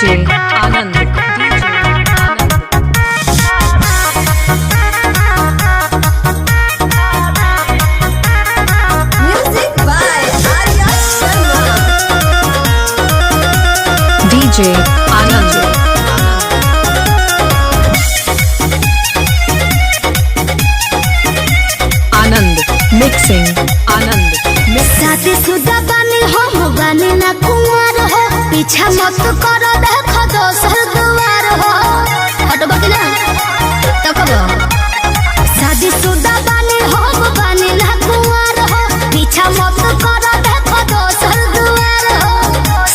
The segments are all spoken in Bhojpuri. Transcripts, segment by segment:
DJ Anand. Music by Arya Sharma. DJ Anand. Anand mixing. Anand mixing. शादीशुदा बानी हम बानी ना कुंवर हो, पीछा मत करो देखो दोसर दुआर हो। हटबो कि ना तकबो। शादीशुदा बानी हम बानी ना कुंवर हो, पीछा मत करो देखो दोसर दुआर हो।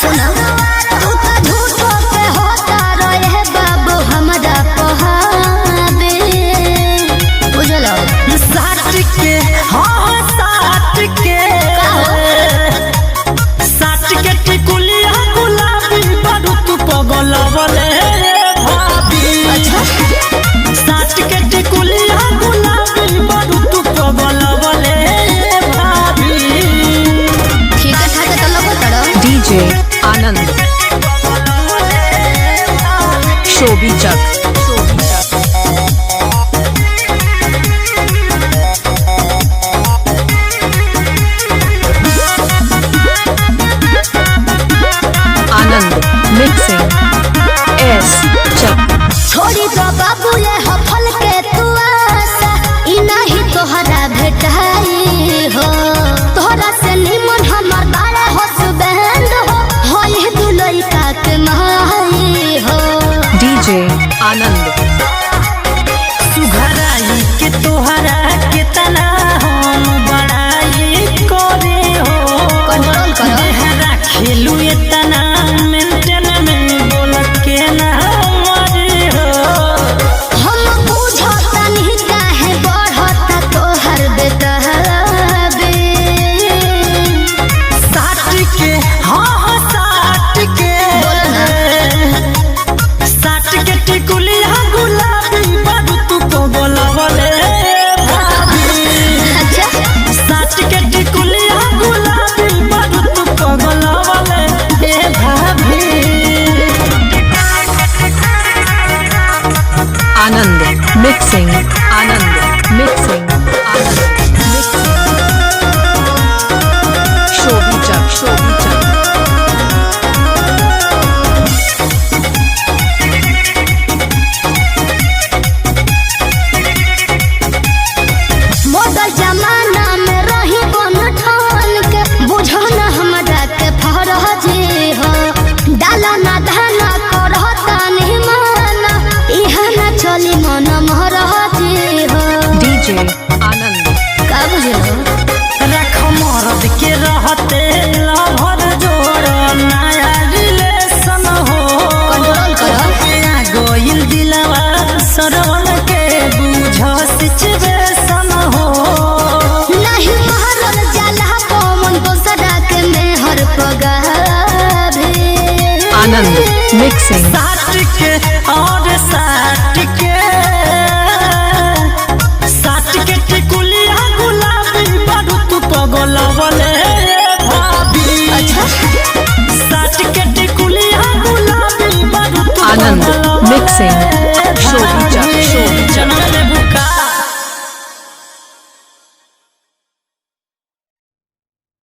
सुनो तू तो झूठो पे होता रहे बाबू हमरा पहाबे बुझलो साट के हाँ साट के टिकुलिया गुलाबी बारू तू पगल बोले भाभी। साट के टिकुलिया गुलाबी बारू तू पगल बोले भाभी। ठीक है ठाके तो लगो तड़ो DJ Anand. Shobhi Chak. Anand mixing. S Chak. छोड़ी तो बाबू ले हफल के तू आशा, ई नहीं तोहरा भेटाई हो। तोहरा से निमन हमर बाड़ा हसबैंड हो, होई दुलई का के माई हो। DJ Anand. सुघराई के तोहरा के तना हम बड़ाई करे हो। कंट्रोल करो। देहरा खेलू इतना मेंटेन में बोल के ना मरे हो। हम बुझता नहीं काहे बढ़ता तोहर बेतहबे। साट के हाँ साट के साट के टिकुलिया गुलाबी बारू तू को बोले भाभी। अच्छा साट के टिकुलिया गुलाबी बारू तू को बोले भाभी। Anand mixing. Anand mixing. Anand mixing. Shobhi Chak. Shobhi Chak. Model जमाना में रही बन ठान के, बुझो न हमरा के फरहजी हो। डाला ना धाना करता नहीं माना, इहा ना चली मन महरहजी हो। DJ Anand. का बुझलो रख मर्द के रहते लभर जोड़ नया रिलेशन हो। कंट्रोल करो। गोइल दिलवा सरवन के बुझ सिचुएशन हो। नहीं महरल जाला पवन दोसरा के मेहर पगावे। Anand mixing.